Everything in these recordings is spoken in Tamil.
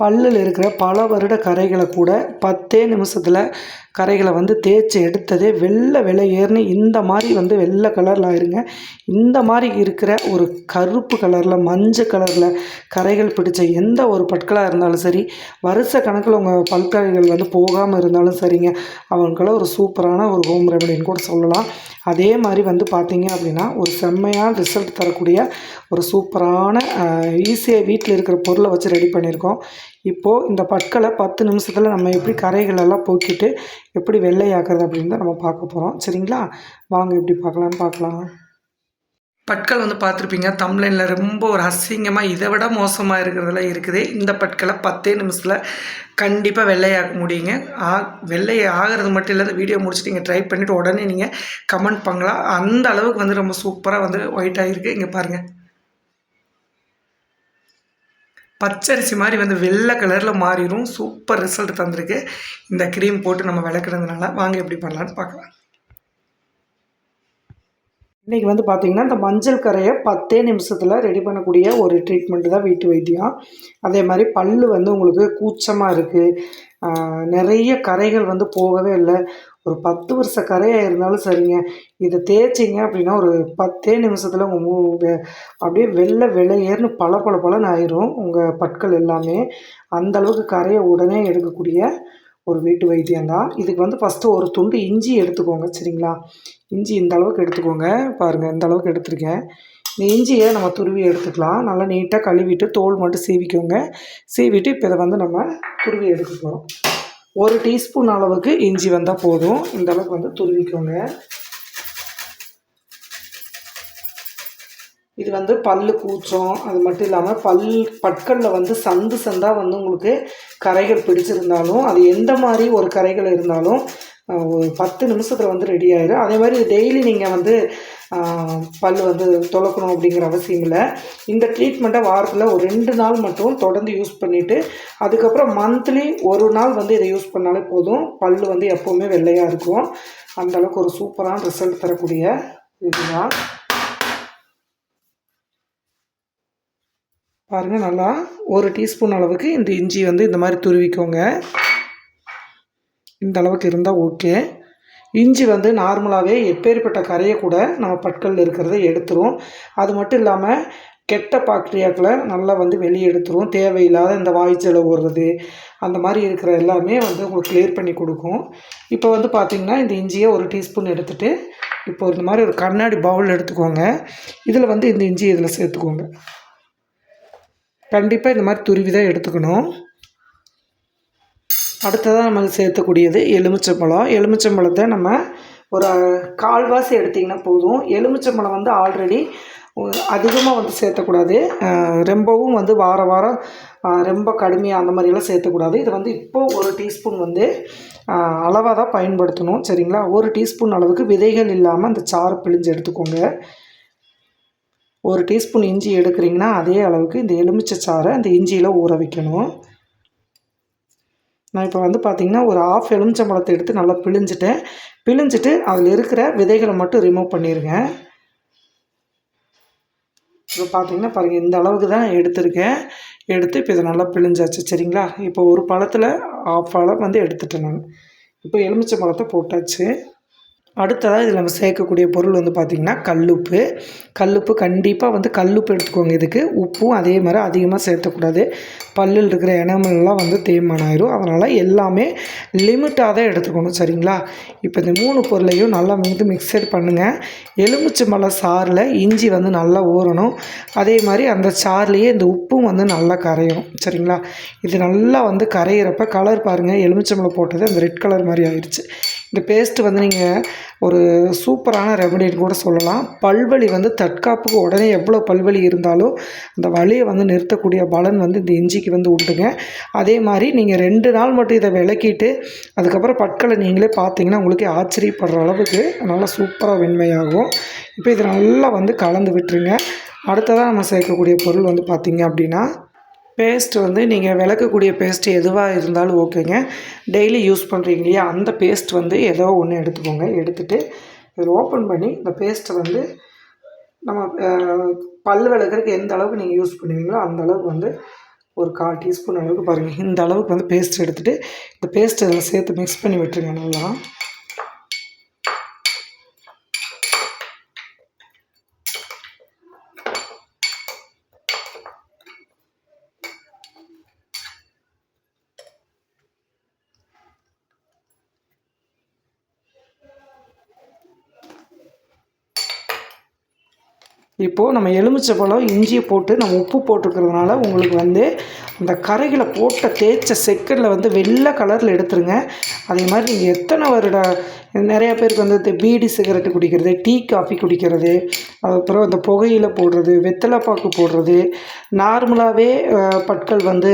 பல்லில் இருக்கிற பல வருட கரைகளை கூட 10 நிமிஷத்தில் கரைகளை வந்து தேய்ச்சி எடுத்ததே வெள்ளை ஏறுன்னு இந்த மாதிரி வந்து வெள்ளை கலரில் ஆயிருங்க. இந்த மாதிரி இருக்கிற ஒரு கருப்பு கலரில் மஞ்சள் கலரில் கரைகள் பிடிச்ச எந்த ஒரு பற்களாக இருந்தாலும் சரி, வருஷ கணக்கில் உங்கள் பல்கரைகள் வந்து போகாமல் இருந்தாலும் சரிங்க, அவங்களுக்கெல்லாம் ஒரு சூப்பரான ஒரு ஹோம் ரெமடின்னு கூட சொல்லலாம். அதே மாதிரி வந்து பார்த்திங்க அப்படின்னா ஒரு செம்மையான ரிசல்ட் தரக்கூடிய ஒரு சூப்பரான ஈஸியாக வீட்டில் இருக்கிற பொருளை வச்சு ரெடி பண்ணியிருக்கோம். இப்போது இந்த பற்களை 10 நிமிஷத்தில் நம்ம எப்படி கரைகளெல்லாம் போக்கிட்டு எப்படி வெள்ளையாக்குறது அப்படின்னு தான் நம்ம பார்க்க போகிறோம். சரிங்களா, வாங்க எப்படி பார்க்கலான்னு பார்க்கலாம். பற்கள் வந்து பார்த்துருப்பீங்க தம்ப்லைனில் ரொம்ப ஒரு அசிங்கமாக இதை விட மோசமாக இருக்கிறதெல்லாம் இருக்குது. இந்த பற்களை 10 நிமிஷத்தில் கண்டிப்பாக வெள்ளையாக்க முடியுங்க. வெள்ளை ஆகிறது மட்டும் இல்லை, இந்த வீடியோ முடிச்சுட்டு நீங்கள் ட்ரை பண்ணிவிட்டு உடனே நீங்கள் கமெண்ட் பண்ணலாம். அந்த அளவுக்கு வந்து ரொம்ப சூப்பராக வந்து ஒயிட் ஆகிருக்கு. இங்கே பாருங்கள், பச்சரிசி மாதிரி வந்து வெள்ளை கலரில் மாறிடும். சூப்பர் ரிசல்ட் தந்திருக்கு இந்த க்ரீம் போட்டு நம்ம விளக்குறதுனால. வாங்க எப்படி பண்ணலான்னு பார்க்கலாம். இன்றைக்கி வந்து பார்த்திங்கன்னா இந்த மஞ்சள் கரையை 10 நிமிஷத்தில் ரெடி பண்ணக்கூடிய ஒரு ட்ரீட்மெண்ட்டு தான் வீட்டு வைத்தியம். அதே மாதிரி பல் வந்து உங்களுக்கு கூச்சமாக இருக்குது, நிறைய கரைகள் வந்து போகவே இல்லை, ஒரு 10 வருஷ கரையாக இருந்தாலும் சரிங்க, இதை தேய்ச்சிங்க அப்படின்னா ஒரு 10 நிமிஷத்தில் உங்கள் அப்படியே வெள்ளையேர்னு பளபளன்னு ஆயிரும் உங்கள் பற்கள் எல்லாமே. அந்தளவுக்கு கரையை உடனே எடுக்கக்கூடிய ஒரு வீட்டு வைத்தியம்தான். இதுக்கு வந்து ஃபஸ்ட்டு ஒரு துண்டு இஞ்சி எடுத்துக்கோங்க. சரிங்களா, இஞ்சி இந்த அளவுக்கு எடுத்துக்கோங்க. பாருங்கள், இந்த அளவுக்கு எடுத்துருக்கேன். இந்த இஞ்சியை நம்ம துருவி எடுத்துக்கலாம். நல்லா நீட்டாக கழுவிட்டு தோல் மட்டும் சீவிக்கோங்க. சீவிட்டு இப்போ இதை வந்து நம்ம துருவி எடுக்க போகிறோம். 1 டீஸ்பூன் அளவுக்கு இஞ்சி வந்தால் போதும். இந்த அளவுக்கு வந்து துருவிக்கோங்க. இது வந்து பல் கூச்சம், அது மட்டும் இல்லாமல் பற்களில் வந்து சந்தாக வந்து உங்களுக்கு கரைகள் பிடிச்சிருந்தாலும், அது எந்த மாதிரி ஒரு கரைகள் இருந்தாலும் ஒரு 10 நிமிஷத்தில் வந்து ரெடி ஆயிடும். அதே மாதிரி டெய்லி நீங்கள் வந்து பல் வந்து துலக்கணும் அப்படிங்கிற அவசியம் இல்லை. இந்த ட்ரீட்மெண்ட்டை வாரத்தில் ஒரு 2 நாள் மட்டும் தொடர்ந்து யூஸ் பண்ணிவிட்டு, அதுக்கப்புறம் மந்த்லி ஒரு நாள் வந்து இதை யூஸ் பண்ணாலே போதும். பல் வந்து எப்போவுமே வெள்ளையாக இருக்கும். அந்தளவுக்கு ஒரு சூப்பரான ரிசல்ட் தரக்கூடிய இதுதான். பாருங்கள், நல்லா 1 டீஸ்பூன் அளவுக்கு இந்த இஞ்சி வந்து இந்த மாதிரி துருவிக்கோங்க. இந்த அளவுக்கு இருந்தால் ஓகே. இஞ்சி வந்து நார்மலாகவே எப்பேற்பட்ட கரையை கூட நம்ம பற்களில் இருக்கிறத எடுத்துரும். அது மட்டும் இல்லாமல் கெட்ட பாக்டீரியாக்களை நல்லா வந்து வெளியே எடுத்துரும். தேவையில்லாத இந்த வாய்ச்சலை ஓடுறது அந்த மாதிரி இருக்கிற எல்லாமே வந்து உங்களுக்கு கிளியர் பண்ணி கொடுக்கும். இப்போ வந்து பார்த்திங்கன்னா இந்த இஞ்சியை 1 டீஸ்பூன் எடுத்துகிட்டு இப்போ இந்த மாதிரி ஒரு கண்ணாடி பவுல் எடுத்துக்கோங்க. இதில் வந்து இந்த இஞ்சி இதில் சேர்த்துக்கோங்க. கண்டிப்பாக இந்த மாதிரி துருவி தான் எடுத்துக்கணும். அடுத்ததாக நம்ம சேர்த்தக்கூடியது எலுமிச்சம்பழம். எலுமிச்சம்பழத்தை நம்ம ஒரு 1/4 எடுத்திங்கன்னா போதும். எலுமிச்சம்பழம் வந்து ஆல்ரெடி அதிகமாக வந்து சேர்த்தக்கூடாது, ரொம்பவும் வந்து வாரம் ரொம்ப கடுமையாக அந்த மாதிரியெல்லாம் சேர்த்தக்கூடாது. இது வந்து இப்போது 1 டீஸ்பூன் வந்து அளவாக தான் பயன்படுத்தணும். சரிங்களா, 1 டீஸ்பூன் அளவுக்கு விதைகள் இல்லாமல் அந்த சாறு பிழிஞ்சு எடுத்துக்கோங்க. 1 டீஸ்பூன் இஞ்சி எடுக்கிறீங்கன்னா அதே அளவுக்கு இந்த எலுமிச்சை சாறை அந்த இஞ்சியில் ஊற வைக்கணும். நான் இப்போ வந்து பார்த்திங்கன்னா ஒரு 1/2 எலுமிச்சம்பழத்தை எடுத்து நல்லா பிழிஞ்சிட்டு அதில் இருக்கிற விதைகளை மட்டும் ரிமூவ் பண்ணிடுங்க. இப்போ பார்த்திங்கன்னா பாருங்கள், இந்த அளவுக்கு தான் எடுத்துருக்கேன். எடுத்து இப்போ இதை நல்லா பிழிஞ்சாச்சு. சரிங்களா, இப்போ ஒரு பழத்தில் 1/2 பழம் வந்து எடுத்துட்டேன் நான். இப்போ எலுமிச்சம்பழத்தை போட்டாச்சு. அடுத்ததாக இதில் நம்ம சேர்க்கக்கூடிய பொருள் வந்து பார்த்திங்கன்னா கல்லுப்பு கண்டிப்பாக வந்து கல்லுப்பு எடுத்துக்கோங்க. இதுக்கு உப்பும் அதே மாதிரி அதிகமாக சேர்த்தக்கூடாது. பல்லில் இருக்கிற எனாமல்லாம் வந்து தேய்மானம் ஆயிரும். அதனால் எல்லாமே லிமிட்டாக தான் எடுத்துக்கணும். சரிங்களா, இப்போ இந்த 3 பொருளையும் நல்லா வந்து மிக்சட் பண்ணுங்கள். எலுமிச்சம்பழ சாறில் இஞ்சி வந்து நல்லா ஊறணும். அதே மாதிரி அந்த சாறுலேயே இந்த உப்பும் வந்து நல்லா கரையணும். சரிங்களா, இது நல்லா வந்து கரையிறப்ப கலர் பாருங்கள், எலுமிச்சம்பழம் போட்டது அந்த ரெட் கலர் மாதிரி ஆயிடுச்சு. இந்த பேஸ்ட்டு வந்து நீங்கள் ஒரு சூப்பரான ரெமடின்னு கூட சொல்லலாம். பல்வலி வந்து தற்காப்புக்கு உடனே எவ்வளோ பல்வலி இருந்தாலும் அந்த வலியை வந்து நிறுத்தக்கூடிய பலன் வந்து இந்த இஞ்சிக்கு வந்து உண்டுங்க. அதே மாதிரி நீங்கள் 2 நாள் மட்டும் இதை விளக்கிட்டு அதுக்கப்புறம் பற்களை நீங்களே பார்த்தீங்கன்னா உங்களுக்கே ஆச்சரியப்படுற அளவுக்கு நல்லா சூப்பராக வெண்மையாகும். இப்போ இதை நல்லா வந்து கலந்து விட்டுருங்க. அடுத்ததாக நம்ம சேர்க்கக்கூடிய பொருள் வந்து பார்த்திங்க அப்படின்னா பேஸ்ட்டு வந்து நீங்கள் விளக்கக்கூடிய பேஸ்ட்டு எதுவாக இருந்தாலும் ஓகேங்க. டெய்லி யூஸ் பண்ணுறீங்க இல்லையா, அந்த பேஸ்ட் வந்து ஏதோ ஒன்று எடுத்துக்கோங்க. எடுத்துகிட்டு இதில் ஓப்பன் பண்ணி இந்த பேஸ்ட்டை வந்து நம்ம பல் விளக்குறதுக்கு எந்த அளவுக்கு நீங்கள் யூஸ் பண்ணுவீங்களோ அந்த அளவுக்கு வந்து ஒரு 1/4 டீஸ்பூன் அளவுக்கு பாருங்கள், இந்த அளவுக்கு வந்து பேஸ்ட் எடுத்துகிட்டு இந்த பேஸ்ட் அதில் சேர்த்து மிக்ஸ் பண்ணி விட்டுருங்க நல்லா. இப்போது நம்ம எலுமிச்சை பழம், இஞ்சியை போட்டு நம்ம உப்பு போட்டுருக்கிறதுனால உங்களுக்கு வந்து இந்த கரைகளை போட்ட தேய்ச்ச செக்கரில் வந்து வெள்ளை கலரில் எடுத்துருங்க. அதே மாதிரி நீங்கள் எத்தனை வருடம் நிறையா பேருக்கு வந்து இந்த பீடி சிகரெட்டு குடிக்கிறது, டீ காஃபி குடிக்கிறது, அதுக்கப்புறம் இந்த புகையில போடுறது, வெத்தலை பாக்கு போடுறது, நார்மலாகவே பற்கள் வந்து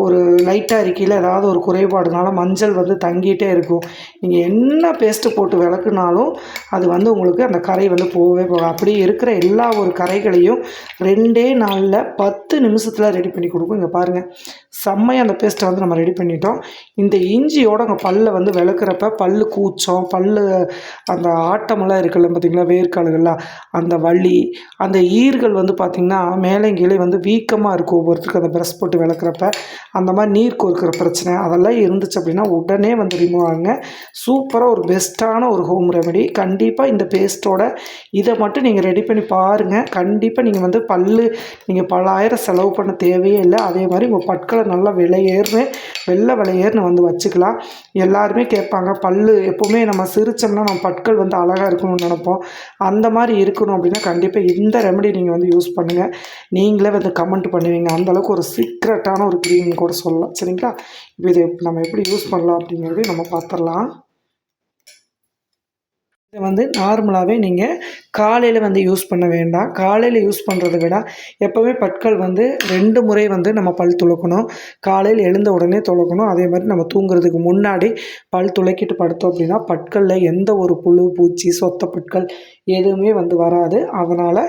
ஒரு லைட்டாக இருக்கையில் ஏதாவது ஒரு குறைபாடுனால மஞ்சள் வந்து தங்கிட்டே இருக்கும். நீங்கள் என்ன பேஸ்ட்டு போட்டு விளக்குனாலும் அது வந்து உங்களுக்கு அந்த கரை வந்து போகவே போகாது. அப்படியே இருக்கிற எல்லா ஒரு கரைகளையும் 2 நாளில் 10 நிமிஷத்தில் ரெடி பண்ணி கொடுக்கும். இங்கே பாருங்கள், செம்மையாக அந்த பேஸ்ட்டை வந்து நம்ம ரெடி பண்ணிட்டோம். இந்த இஞ்சியோட உங்கள் பல்லை வந்து விளக்குறப்ப பல்லு கூச்சம், பல்லு அந்த ஆட்டமெல்லாம் இருக்குல்ல பார்த்திங்களா, வேர்க்கால்கள்லாம், அந்த வலி, அந்த ஈர்கள் வந்து பார்த்திங்கன்னா மேலே கீழே வந்து வீக்கமாக இருக்கும் ஒவ்வொருத்தருக்கு அந்த ப்ரஷ் போட்டு விளக்குறப்ப. அந்த மாதிரி நீர் கோர்க்கிற பிரச்சனை அதெல்லாம் இருந்துச்சு அப்படின்னா உடனே வந்து ரிமூவ் ஆகுங்க. சூப்பராக ஒரு பெஸ்ட்டான ஒரு ஹோம் ரெமெடி. கண்டிப்பாக இந்த பேஸ்ட்டோட இதை மட்டும் நீங்கள் ரெடி பண்ணி பாருங்கள். கண்டிப்பாக நீங்கள் வந்து நீங்கள் பல்லாயிரம் செலவு பண்ண தேவையே இல்லை. அதே மாதிரி உங்கள் பற்களை நல்லா வெள்ளை விலையேறுன்னு வந்து வச்சுக்கலாம். எல்லாருமே கேட்பாங்க, எப்போவுமே நம்ம சிரித்தோம்னா நம்ம பற்கள் வந்து அழகாக இருக்கணும்னு நினைப்போம். அந்த மாதிரி இருக்கணும் அப்படின்னா கண்டிப்பாக இந்த ரெமெடி நீங்கள் வந்து யூஸ் பண்ணுங்கள். நீங்களே வந்து கமெண்ட் பண்ணுவீங்க. அந்தளவுக்கு ஒரு சீக்ரெட்டான ஒரு க்ரீம் கூட சொல்லலாம். சரிங்களா? இப்போ இதை நம்ம எப்படி யூஸ் பண்ணலாம் அப்படிங்கிறது நம்ம பார்த்துடலாம். இதை வந்து நார்மலாகவே நீங்கள் காலையில் வந்து யூஸ் பண்ண வேண்டாம். காலையில் யூஸ் பண்ணுறத விட எப்போவுமே பற்கள் வந்து 2 முறை வந்து நம்ம பல் துலக்கணும். காலையில் எழுந்த உடனே துலக்கணும். அதே மாதிரி நம்ம தூங்குறதுக்கு முன்னாடி பல் துலக்கிட்டு படுத்தோம் அப்படின்னா பற்களில் எந்த ஒரு புழு, பூச்சி, சொத்த பற்கள் எதுவுமே வந்து வராது. அதனால்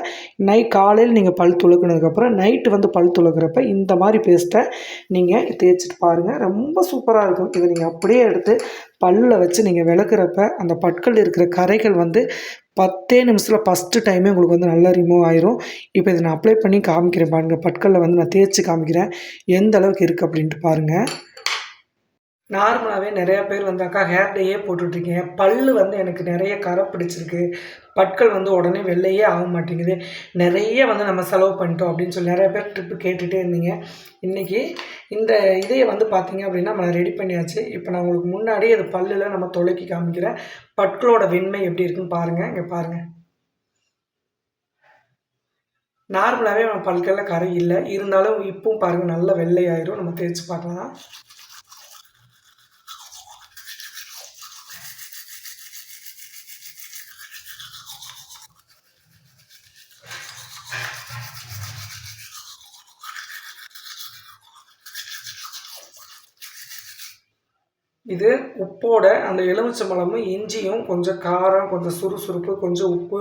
காலையில் நீங்கள் பல் துலக்கினதுக்கப்புறம் நைட்டு வந்து பல் துலக்கிறப்ப இந்த மாதிரி பேஸ்ட்டை நீங்கள் தேய்ச்சிட்டு பாருங்கள். ரொம்ப சூப்பராக இருக்கும். இதை நீங்கள் அப்படியே எடுத்து பல்லில் வச்சு நீங்கள் விளக்குறப்ப அந்த பற்கள் இருக்கிற கரைகள் வந்து 10 நிமிஷத்தில் ஃபஸ்ட்டு டைமே உங்களுக்கு வந்து நல்லா ரிமூவ் ஆயிரும். இப்போ இதை நான் அப்ளை பண்ணி காமிக்கிறேன் பாருங்கள். பற்களில் வந்து நான் தேய்ச்சி காமிக்கிறேன் எந்த அளவுக்கு இருக்குது அப்படின்ட்டு பாருங்கள். நார்மலாகவே நிறையா பேர் வந்தாக்கா ஹேர் டேயே போட்டுட்ருக்கீங்க. பல் வந்து எனக்கு நிறைய கரை பிடிச்சிருக்கு, பற்கள் வந்து உடனே வெள்ளையே ஆக மாட்டேங்குது, நிறைய வந்து நம்ம செலவு பண்ணிட்டோம் அப்படின்னு சொல்லி நிறைய பேர் ட்ரிப்பு கேட்டுகிட்டே இருந்தீங்க. இன்றைக்கி இந்த இதையை வந்து பார்த்திங்க அப்படின்னா நம்ம ரெடி பண்ணியாச்சு. இப்போ நான் உங்களுக்கு முன்னாடி அது பல்லில் நம்ம துலக்கி காமிக்கிறேன். பற்களோட வெண்மை எப்படி இருக்குன்னு பாருங்கள். இங்கே பாருங்கள், நார்மலாகவே நம்ம பற்களில் கரை இல்லை, இருந்தாலும் இப்பவும் பாருங்கள் நல்ல வெள்ளையாயிரும். நம்ம தேய்ச்சி பார்க்கலாம். இது உப்போட அந்த எலுமிச்சம்பழமும் இஞ்சியும் கொஞ்சம் காரம், கொஞ்சம் சுறுசுறுப்பு, கொஞ்சம் உப்பு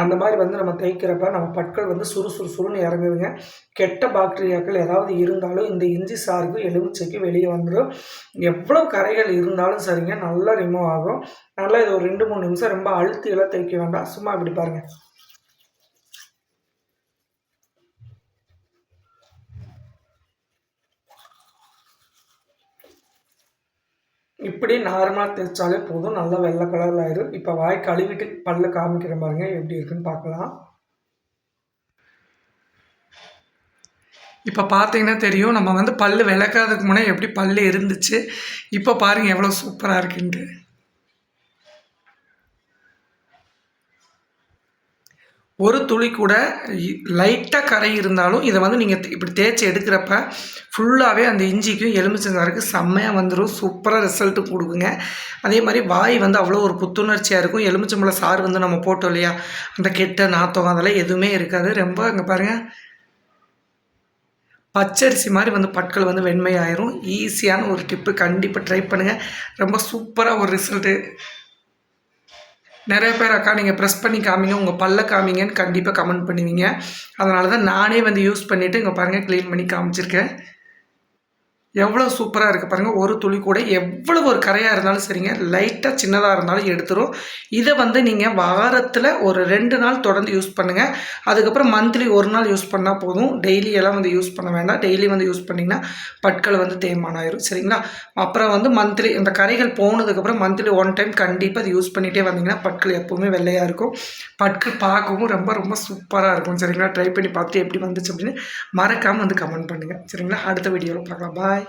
அந்த மாதிரி வந்து நம்ம தேய்க்கிறப்ப நம்ம பற்கள் வந்து சுறுசுறுன்னு இறங்குதுங்க. கெட்ட பாக்டீரியாக்கள் ஏதாவது இருந்தாலும் இந்த இஞ்சி சாறுக்கு எலுமிச்சைக்கு வெளியே வந்துடும். எவ்வளோ கரைகள் இருந்தாலும் சரிங்க, நல்லா ரிமூவ் ஆகும். நல்லா இது ஒரு 2-3 நிமிஷம் ரொம்ப அழுத்தியெல்லாம் தேய்க்க வேண்டாம். சும்மா இப்படி பாருங்கள். இப்படி நார்மலாக தேய்ச்சாலே போதும், நல்லா வெள்ளை கலரில் ஆயிடும். இப்போ வாய் கழுவிட்டு பல்ல காமிக்கிற பாருங்க எப்படி இருக்குன்னு பார்க்கலாம். இப்போ பார்த்தீங்கன்னா தெரியும், நம்ம வந்து பல் விளக்காததுக்கு முன்னே எப்படி பல் இருந்துச்சு, இப்போ பாருங்கள் எவ்வளோ சூப்பராக இருக்குன்ட்டு. ஒரு துளி கூட லைட்டாக கரை இருந்தாலும் இதை வந்து நீங்கள் இப்படி தேய்ச்சி எடுக்கிறப்ப ஃபுல்லாகவே அந்த இஞ்சிக்கும் எலுமிச்சங்காருக்கு செம்மையாக வந்துடும். சூப்பராக ரிசல்ட்டு கொடுக்குங்க. அதே மாதிரி வாய் வந்து அவ்வளோ ஒரு புத்துணர்ச்சியாக இருக்கும். எலுமிச்சம்பழம் சாறு வந்து நம்ம போட்டோம் இல்லையா, அந்த கெட்ட நாத்தம் அதெல்லாம் எதுவுமே இருக்காது. ரொம்ப இங்கே பாருங்கள், பச்சரிசி மாதிரி வந்து பற்கள் வந்து வெண்மையாயிரும். ஈஸியான ஒரு டிப்பு, கண்டிப்பாக ட்ரை பண்ணுங்கள். ரொம்ப சூப்பராக ஒரு ரிசல்ட்டு. நிறைய பேர் அக்கா நீங்கள் ப்ரெஸ் பண்ணி காமிங்க, உங்கள் பல்ல காமிங்கன்னு கண்டிப்பாக கமெண்ட் பண்ணுவீங்க. அதனால தான் நானே வந்து யூஸ் பண்ணிவிட்டு இங்கே பாருங்கள் க்ளீன் பண்ணி காமிச்சிருக்கேன். எவ்வளோ சூப்பராக இருக்குது பாருங்கள். ஒரு துளி கூட எவ்வளவு ஒரு கரையாக இருந்தாலும் சரிங்க, லைட்டாக சின்னதாக இருந்தாலும் எடுத்துரும். இதை வந்து நீங்கள் வாரத்தில் ஒரு 2 நாள் தொடர்ந்து யூஸ் பண்ணுங்கள். அதுக்கப்புறம் மந்த்லி 1 நாள் யூஸ் பண்ணால் போதும். டெய்லி எல்லாம் வந்து யூஸ் பண்ண வேண்டாம். டெய்லி வந்து யூஸ் பண்ணிங்கன்னா பற்கள் வந்து தேய்மானம் ஆயிரும். சரிங்களா? அப்புறம் வந்து மந்த்லி இந்த கரைகள் போனதுக்கப்புறம் மந்த்லி 1 டைம் கண்டிப்பாக அது யூஸ் பண்ணிகிட்டே வந்தீங்கன்னா பற்கள் எப்போவுமே வெள்ளையாக இருக்கும். பற்கள் பார்க்கவும் ரொம்ப ரொம்ப சூப்பராக இருக்கும். சரிங்களா? ட்ரை பண்ணி பார்த்துட்டு எப்படி வந்துச்சு அப்படின்னு மறக்காமல் வந்து கமெண்ட் பண்ணுங்கள். சரிங்களா? அடுத்த வீடியோவில் பார்க்கலாம். பாய்.